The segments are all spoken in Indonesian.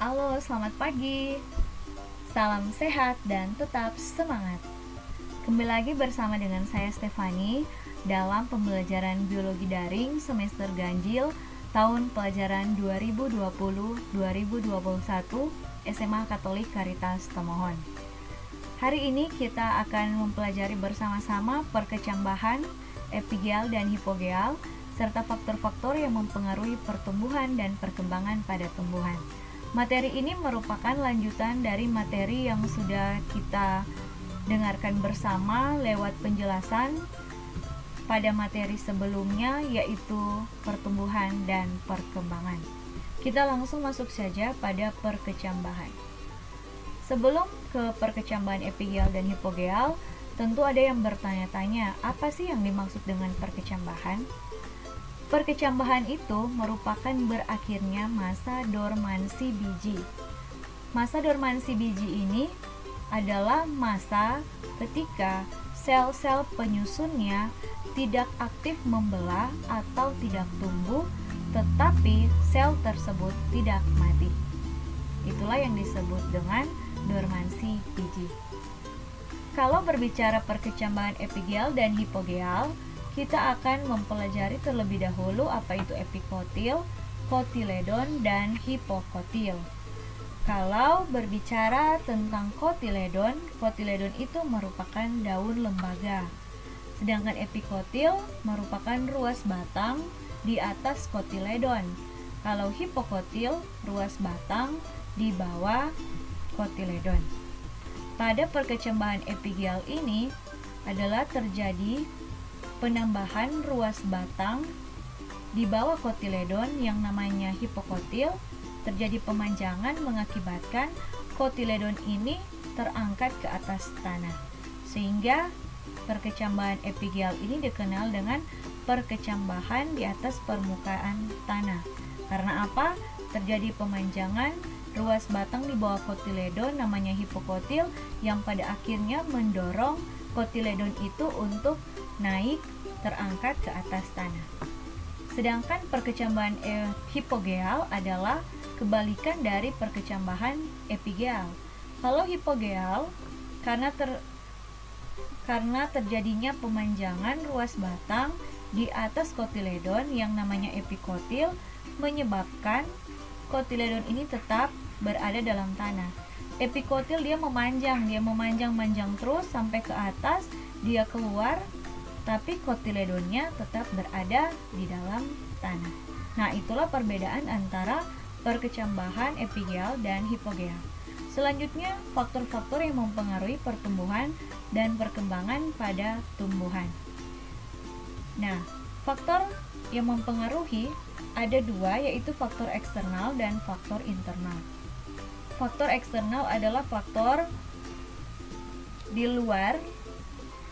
Halo, selamat pagi. Salam sehat dan tetap semangat. Kembali lagi bersama dengan saya Stefani dalam pembelajaran biologi daring semester ganjil tahun pelajaran 2020-2021 SMA Katolik Caritas Tomohon. Hari ini kita akan mempelajari bersama-sama perkecambahan, epigeal dan hipogeal serta faktor-faktor yang mempengaruhi pertumbuhan dan perkembangan pada tumbuhan. Materi ini merupakan lanjutan dari materi yang sudah kita dengarkan bersama lewat penjelasan pada materi sebelumnya, yaitu pertumbuhan dan perkembangan. Kita langsung masuk saja pada perkecambahan. Sebelum ke perkecambahan epigeal dan hipogeal, tentu ada yang bertanya-tanya, apa sih yang dimaksud dengan perkecambahan? Perkecambahan itu merupakan berakhirnya masa dormansi biji. Masa dormansi biji ini adalah masa ketika sel-sel penyusunnya tidak aktif membelah atau tidak tumbuh, tetapi sel tersebut tidak mati. Itulah yang disebut dengan dormansi biji. Kalau berbicara perkecambahan epigeal dan hipogeal, kita akan mempelajari terlebih dahulu apa itu epikotil, kotiledon, dan hipokotil. Kalau berbicara tentang kotiledon, kotiledon itu merupakan daun lembaga. Sedangkan epikotil merupakan ruas batang di atas kotiledon. Kalau hipokotil, ruas batang di bawah kotiledon. Pada perkecambahan epigeal ini adalah terjadi penambahan ruas batang di bawah kotiledon yang namanya hipokotil. Terjadi pemanjangan mengakibatkan kotiledon ini terangkat ke atas tanah, sehingga perkecambahan epigeal ini dikenal dengan perkecambahan di atas permukaan tanah. Karena apa? Terjadi pemanjangan ruas batang di bawah kotiledon namanya hipokotil yang pada akhirnya mendorong kotiledon itu untuk naik terangkat ke atas tanah. Sedangkan perkecambahan hipogeal adalah kebalikan dari perkecambahan epigeal. Kalau hipogeal karena terjadinya pemanjangan ruas batang di atas kotiledon yang namanya epikotil menyebabkan kotiledon ini tetap berada dalam tanah. Epikotil dia memanjang terus sampai ke atas, dia keluar, tapi kotiledonnya tetap berada di dalam tanah. Nah, itulah perbedaan antara perkecambahan epigeal dan hipogeal. Selanjutnya, faktor-faktor yang mempengaruhi pertumbuhan dan perkembangan pada tumbuhan. Nah, faktor yang mempengaruhi ada dua, yaitu faktor eksternal dan faktor internal. Faktor eksternal adalah faktor di luar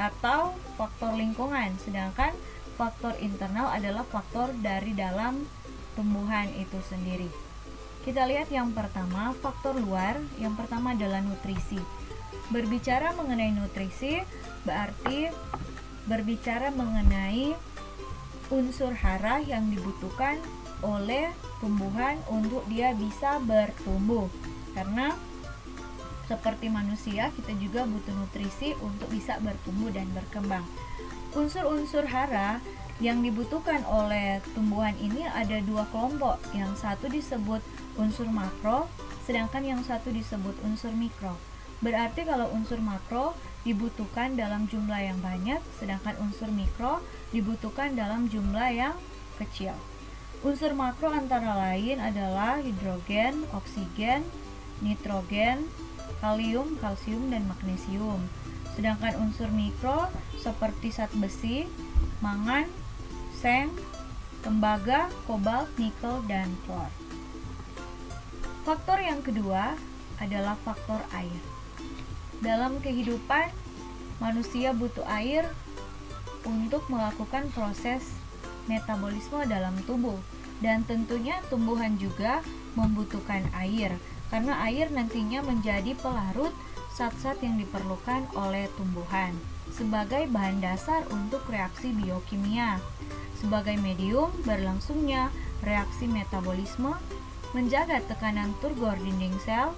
atau faktor lingkungan, sedangkan faktor internal adalah faktor dari dalam tumbuhan itu sendiri. Kita lihat yang pertama, faktor luar. Yang pertama adalah nutrisi. Berbicara mengenai nutrisi berarti berbicara mengenai unsur hara yang dibutuhkan oleh tumbuhan untuk dia bisa bertumbuh. Karena seperti manusia, kita juga butuh nutrisi untuk bisa bertumbuh dan berkembang. Unsur-unsur hara yang dibutuhkan oleh tumbuhan ini ada dua kelompok. Yang satu disebut unsur makro, sedangkan yang satu disebut unsur mikro. Berarti kalau unsur makro dibutuhkan dalam jumlah yang banyak, sedangkan unsur mikro dibutuhkan dalam jumlah yang kecil. Unsur makro antara lain adalah hidrogen, oksigen, nitrogen, kalium, kalsium, dan magnesium. Sedangkan unsur mikro seperti zat besi, mangan, seng, tembaga, kobalt, nikel, dan klor. Faktor yang kedua adalah faktor air. Dalam kehidupan, manusia butuh air untuk melakukan proses metabolisme dalam tubuh, dan tentunya tumbuhan juga membutuhkan air, karena air nantinya menjadi pelarut zat-zat yang diperlukan oleh tumbuhan sebagai bahan dasar untuk reaksi biokimia, sebagai medium berlangsungnya reaksi metabolisme menjaga tekanan turgor dinding sel,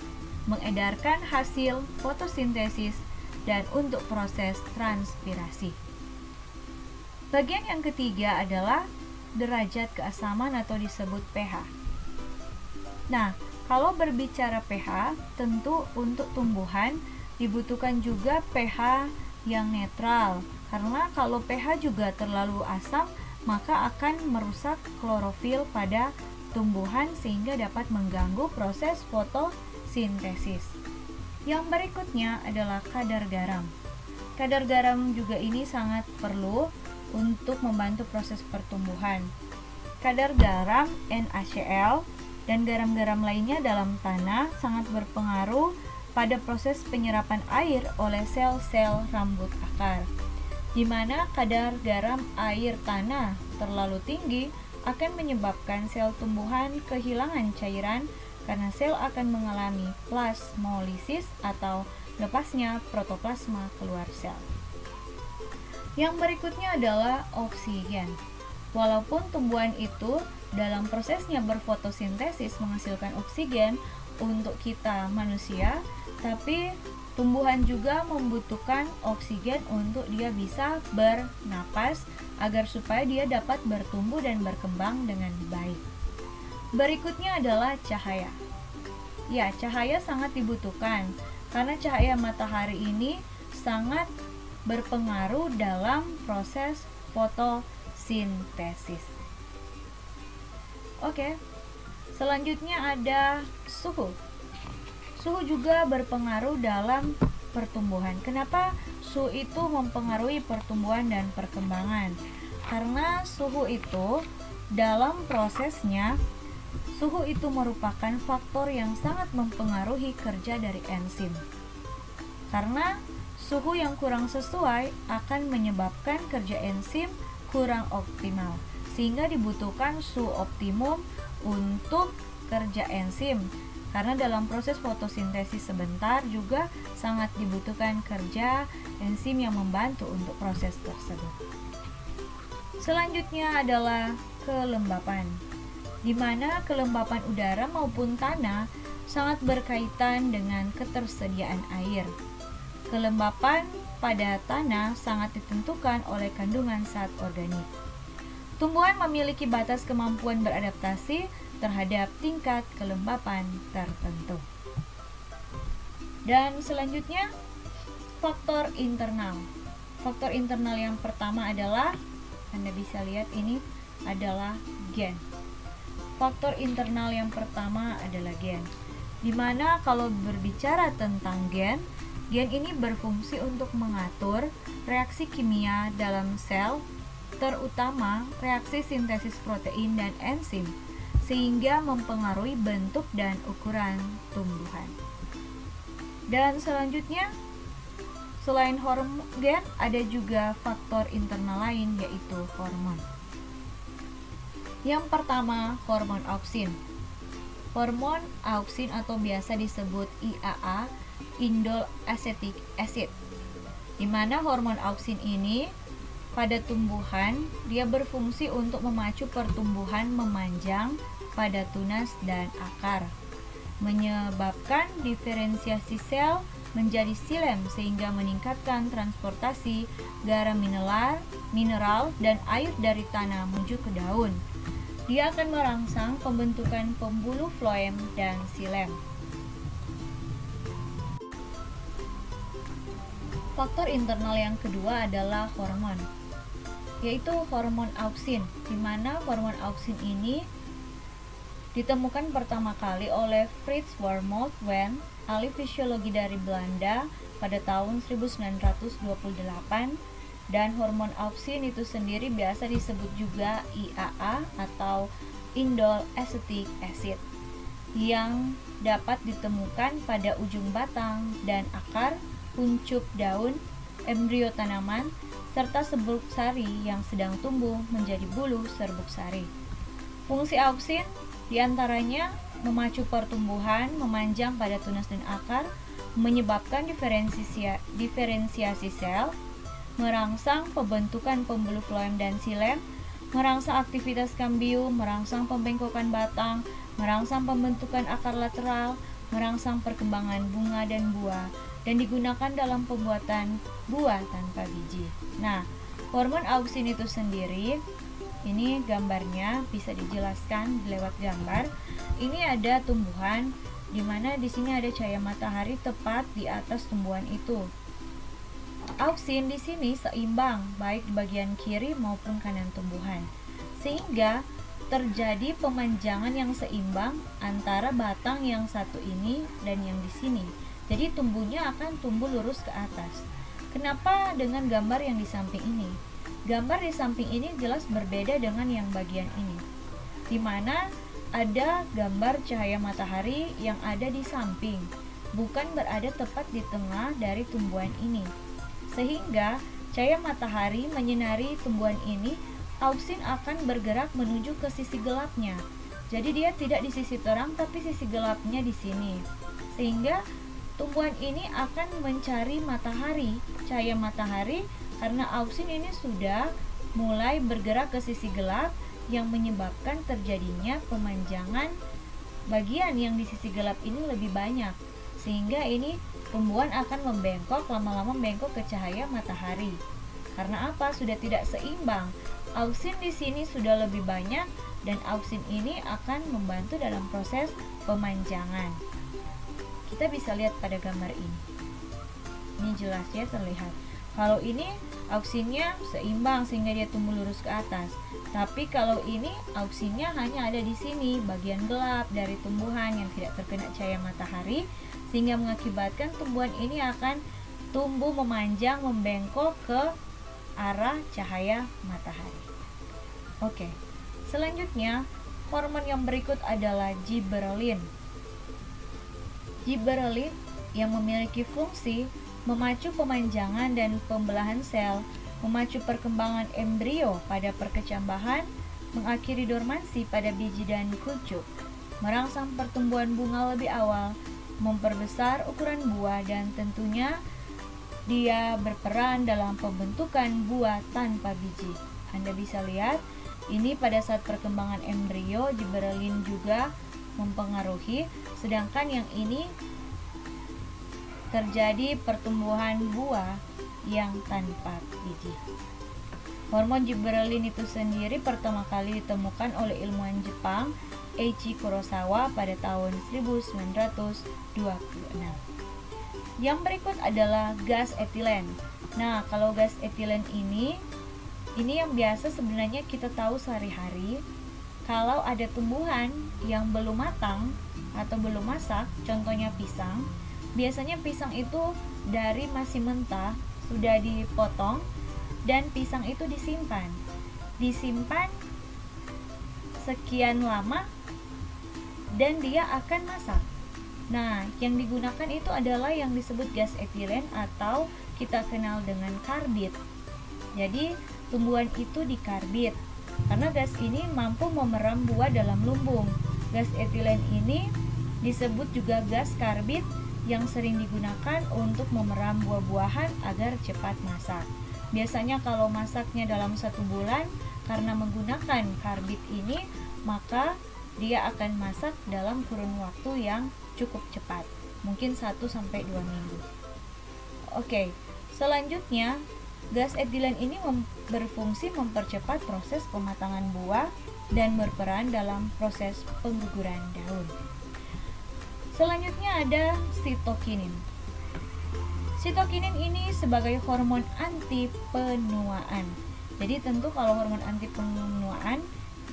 mengedarkan hasil fotosintesis, dan untuk proses transpirasi. Bagian yang ketiga adalah derajat keasaman atau disebut pH. Nah, kalau berbicara pH, tentu untuk tumbuhan dibutuhkan juga pH yang netral. Karena kalau pH juga terlalu asam, maka akan merusak klorofil pada tumbuhan sehingga dapat mengganggu proses fotosintesis. Yang berikutnya adalah kadar garam. Kadar garam juga ini sangat perlu untuk membantu proses pertumbuhan. Kadar garam NaCl dan garam-garam lainnya dalam tanah sangat berpengaruh pada proses penyerapan air oleh sel-sel rambut akar, di mana kadar garam air tanah terlalu tinggi akan menyebabkan sel tumbuhan kehilangan cairan karena sel akan mengalami plasmolisis atau lepasnya protoplasma keluar sel. Yang berikutnya adalah oksigen. Walaupun tumbuhan itu dalam prosesnya berfotosintesis menghasilkan oksigen untuk kita manusia, tapi tumbuhan juga membutuhkan oksigen untuk dia bisa bernapas agar supaya dia dapat bertumbuh dan berkembang dengan baik. Berikutnya adalah cahaya. Ya, cahaya sangat dibutuhkan karena cahaya matahari ini sangat berpengaruh dalam proses fotosintesis. Oke. Selanjutnya ada suhu. Suhu juga berpengaruh dalam pertumbuhan. Kenapa suhu itu mempengaruhi pertumbuhan dan perkembangan? Karena suhu itu dalam prosesnya, suhu itu merupakan faktor yang sangat mempengaruhi kerja dari enzim. Karena suhu yang kurang sesuai akan menyebabkan kerja enzim kurang optimal, sehingga dibutuhkan suhu optimum untuk kerja enzim. Karena dalam proses fotosintesis sebentar juga sangat dibutuhkan kerja enzim yang membantu untuk proses tersebut. Selanjutnya adalah kelembapan, di mana kelembapan udara maupun tanah sangat berkaitan dengan ketersediaan air. Kelembapan pada tanah sangat ditentukan oleh kandungan zat organik. Tumbuhan memiliki batas kemampuan beradaptasi terhadap tingkat kelembapan tertentu. Dan selanjutnya, faktor internal. Faktor internal yang pertama adalah, Anda bisa lihat ini adalah gen. Faktor internal yang pertama adalah gen. Dimana kalau berbicara tentang gen ini berfungsi untuk mengatur reaksi kimia dalam sel, terutama reaksi sintesis protein dan enzim, sehingga mempengaruhi bentuk dan ukuran tumbuhan. Dan selanjutnya, selain hormon gen, ada juga faktor internal lain, yaitu hormon. Yang pertama, hormon auksin. Hormon auksin atau biasa disebut IAA, indole acetic acid, di mana hormon auksin ini pada tumbuhan dia berfungsi untuk memacu pertumbuhan memanjang pada tunas dan akar, menyebabkan diferensiasi sel menjadi xilem sehingga meningkatkan transportasi garam mineral dan air dari tanah menuju ke daun. Dia akan merangsang pembentukan pembuluh floem dan xilem. Faktor internal yang kedua adalah hormon, yaitu hormon auksin, di mana hormon auksin ini ditemukan pertama kali oleh Frits Warmolt-Ween, ahli fisiologi dari Belanda pada tahun 1928, dan hormon auksin itu sendiri biasa disebut juga IAA atau indole acetic acid, yang dapat ditemukan pada ujung batang dan akar, kuncup daun, embrio tanaman, serta serbuk sari yang sedang tumbuh menjadi bulu serbuk sari. Fungsi auksin diantaranya memacu pertumbuhan memanjang pada tunas dan akar, menyebabkan diferensiasi sel, merangsang pembentukan pembuluh floem dan xilem, merangsang aktivitas kambium, merangsang pembengkokan batang, merangsang pembentukan akar lateral, merangsang perkembangan bunga dan buah, dan digunakan dalam pembuatan buah tanpa biji. Nah, hormon auksin itu sendiri, ini gambarnya bisa dijelaskan lewat gambar. Ini ada tumbuhan di mana di sini ada cahaya matahari tepat di atas tumbuhan itu. Auksin di sini seimbang baik di bagian kiri maupun kanan tumbuhan, sehingga terjadi pemanjangan yang seimbang antara batang yang satu ini dan yang di sini. Jadi tumbuhnya akan tumbuh lurus ke atas. Kenapa dengan gambar yang di samping ini? Gambar di samping ini jelas berbeda dengan yang bagian ini, di mana ada gambar cahaya matahari yang ada di samping, bukan berada tepat di tengah dari tumbuhan ini. Sehingga cahaya matahari menyinari tumbuhan ini, auksin akan bergerak menuju ke sisi gelapnya. Jadi dia tidak di sisi terang tapi sisi gelapnya di sini. Sehingga tumbuhan ini akan mencari matahari, cahaya matahari, karena auksin ini sudah mulai bergerak ke sisi gelap yang menyebabkan terjadinya pemanjangan bagian yang di sisi gelap ini lebih banyak. Sehingga ini tumbuhan akan membengkok, lama-lama membengkok ke cahaya matahari. Karena apa? Sudah tidak seimbang. Auksin di sini sudah lebih banyak dan auksin ini akan membantu dalam proses pemanjangan. Kita bisa lihat pada gambar ini. Ini jelasnya terlihat. Kalau ini auksinnya seimbang sehingga dia tumbuh lurus ke atas. Tapi kalau ini auksinnya hanya ada di sini, bagian gelap dari tumbuhan yang tidak terkena cahaya matahari, sehingga mengakibatkan tumbuhan ini akan tumbuh memanjang, membengkok ke arah cahaya matahari. Oke, selanjutnya hormon yang berikut adalah gibberellin. Gibberellin yang memiliki fungsi memacu pemanjangan dan pembelahan sel, memacu perkembangan embrio pada perkecambahan, mengakhiri dormansi pada biji dan kuncup, merangsang pertumbuhan bunga lebih awal, memperbesar ukuran buah, dan tentunya dia berperan dalam pembentukan buah tanpa biji. Anda bisa lihat, ini pada saat perkembangan embrio, gibberellin juga mempengaruhi, sedangkan yang ini terjadi pertumbuhan buah yang tanpa biji. Hormon gibberellin itu sendiri pertama kali ditemukan oleh ilmuwan Jepang Eiichi Kurosawa pada tahun 1926. Yang berikut adalah gas etilen. Nah, kalau gas etilen ini yang biasa sebenarnya kita tahu sehari-hari. Kalau ada tumbuhan yang belum matang atau belum masak, contohnya pisang, biasanya pisang itu dari masih mentah sudah dipotong dan pisang itu disimpan sekian lama dan dia akan masak. Nah, yang digunakan itu adalah yang disebut gas etilen atau kita kenal dengan karbit. Jadi tumbuhan itu dikarbit karena gas ini mampu memeram buah dalam lumbung. Gas etilen ini disebut juga gas karbit yang sering digunakan untuk memeram buah-buahan agar cepat masak. Biasanya kalau masaknya dalam 1 bulan, karena menggunakan karbit ini, maka dia akan masak dalam kurun waktu yang cukup cepat, mungkin 1-2 minggu. Oke, selanjutnya gas etilen ini berfungsi mempercepat proses pematangan buah dan berperan dalam proses pengguguran daun. Selanjutnya ada sitokinin. Sitokinin ini sebagai hormon anti penuaan. Jadi tentu kalau hormon anti penuaan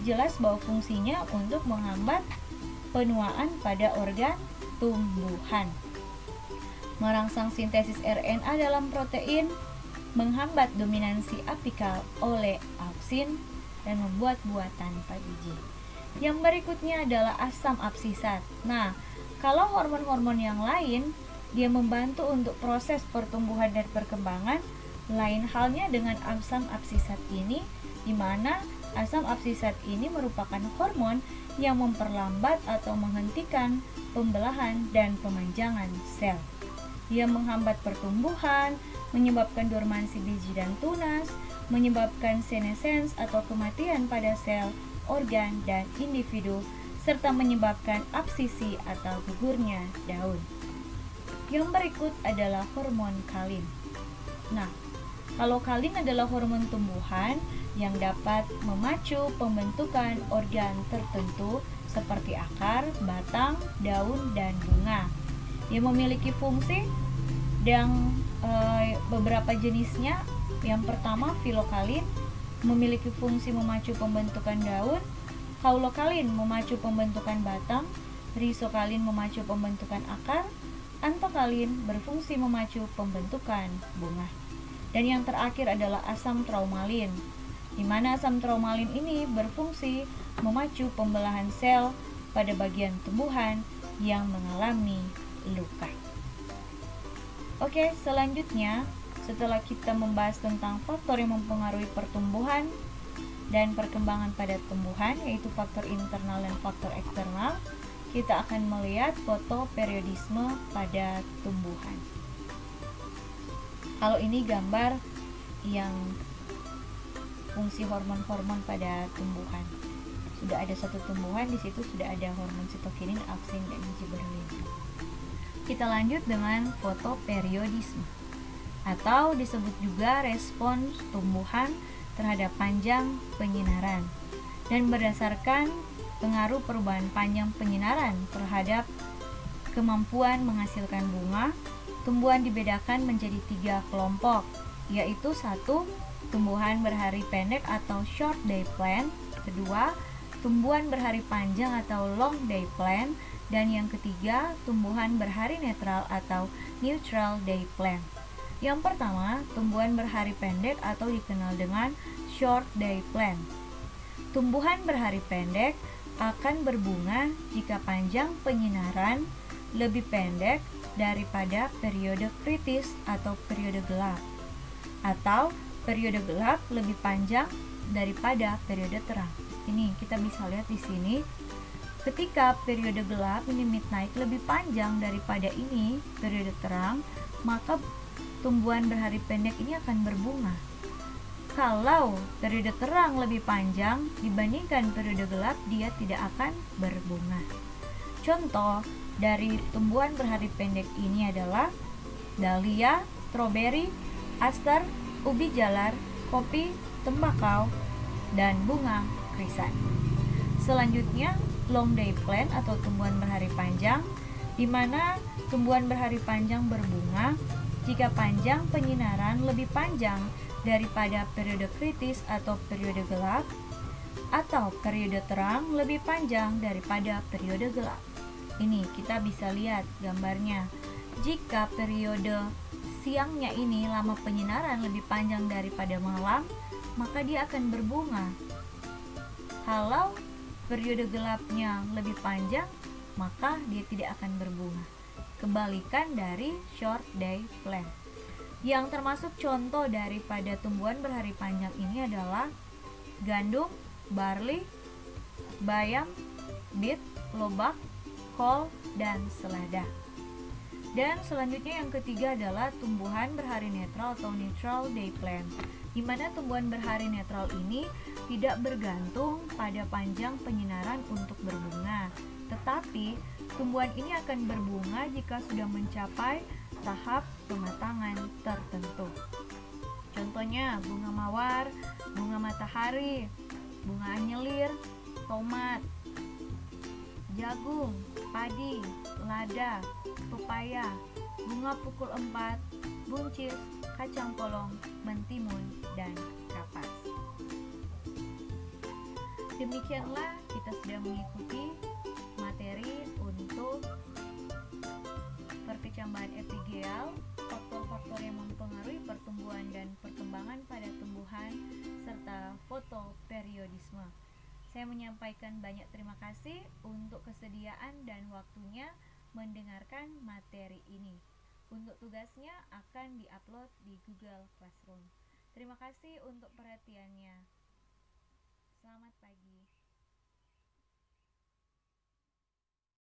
jelas bahwa fungsinya untuk menghambat penuaan pada organ tumbuhan. Merangsang sintesis RNA dalam protein, menghambat dominansi apikal oleh auksin, dan membuat buah tanpa biji. Yang berikutnya adalah asam absisat. Nah, kalau hormon-hormon yang lain, dia membantu untuk proses pertumbuhan dan perkembangan. Lain halnya dengan asam absisat ini, di mana asam absisat ini merupakan hormon yang memperlambat atau menghentikan pembelahan dan pemanjangan sel. Dia menghambat pertumbuhan, menyebabkan dormansi biji dan tunas, menyebabkan senesens atau kematian pada sel, organ, dan individu, serta menyebabkan absisi atau gugurnya daun. Yang berikut adalah hormon kalin. Nah, kalau kalin adalah hormon tumbuhan yang dapat memacu pembentukan organ tertentu seperti akar, batang, daun, dan bunga. Dia memiliki fungsi dan beberapa jenisnya. Yang pertama, filokalin memiliki fungsi memacu pembentukan daun, kaulokalin memacu pembentukan batang, risokalin memacu pembentukan akar, antokalin berfungsi memacu pembentukan bunga. Dan yang terakhir adalah asam traumalin, di mana asam traumalin ini berfungsi memacu pembelahan sel pada bagian tumbuhan yang mengalami luka. Oke, selanjutnya setelah kita membahas tentang faktor yang mempengaruhi pertumbuhan dan perkembangan pada tumbuhan, yaitu faktor internal dan faktor eksternal, kita akan melihat fotoperiodisme pada tumbuhan. Kalau ini gambar yang fungsi hormon-hormon pada tumbuhan. Sudah ada satu tumbuhan, di situ sudah ada hormon sitokinin, auksin, dan giberelin. Kita lanjut dengan fotoperiodisme, atau disebut juga respons tumbuhan terhadap panjang penyinaran, dan berdasarkan pengaruh perubahan panjang penyinaran terhadap kemampuan menghasilkan bunga, tumbuhan dibedakan menjadi 3 kelompok, yaitu 1. Tumbuhan berhari pendek atau short day plant, kedua, tumbuhan berhari panjang atau long day plant, dan yang ketiga, tumbuhan berhari netral atau neutral day plant. Yang pertama, tumbuhan berhari pendek atau dikenal dengan short day plant. Tumbuhan berhari pendek akan berbunga jika panjang penyinaran lebih pendek daripada periode kritis atau periode gelap, atau periode gelap lebih panjang daripada periode terang. Ini kita bisa lihat di sini. Ketika periode gelap ini midnight lebih panjang daripada ini periode terang, maka tumbuhan berhari pendek ini akan berbunga. Kalau periode terang lebih panjang dibandingkan periode gelap, dia tidak akan berbunga. Contoh dari tumbuhan berhari pendek ini adalah dahlia, strawberry, aster, ubi jalar, kopi, tembakau, dan bunga krisan. Selanjutnya, long day plant atau tumbuhan berhari panjang, di mana tumbuhan berhari panjang berbunga jika panjang penyinaran lebih panjang daripada periode kritis atau periode gelap, atau periode terang lebih panjang daripada periode gelap. Ini kita bisa lihat gambarnya. Jika periode siangnya ini lama penyinaran lebih panjang daripada malam, maka dia akan berbunga. Kalau periode gelapnya lebih panjang, maka dia tidak akan berbunga. Kebalikan dari short day plant. Yang termasuk contoh daripada tumbuhan berhari panjang ini adalah gandum, barley, bayam, beet, lobak, kol, dan selada. Dan selanjutnya yang ketiga adalah tumbuhan berhari netral atau neutral day plant, di mana tumbuhan berhari netral ini tidak bergantung pada panjang penyinaran untuk berbunga, tetapi tumbuhan ini akan berbunga jika sudah mencapai tahap pematangan tertentu. Contohnya bunga mawar, bunga matahari, bunga anyelir, tomat, jagung, padi, lada, pepaya, bunga pukul 4, buncis, kacang polong, mentimun, dan kapas. Demikianlah kita sudah mengikuti materi untuk perkecambahan epigel, faktor-faktor yang mempengaruhi pertumbuhan dan perkembangan pada tumbuhan, serta fotoperiodisme. Saya menyampaikan banyak terima kasih untuk kesediaan dan waktunya mendengarkan materi ini. Untuk tugasnya akan diupload di Google Classroom. Terima kasih untuk perhatiannya. Selamat pagi.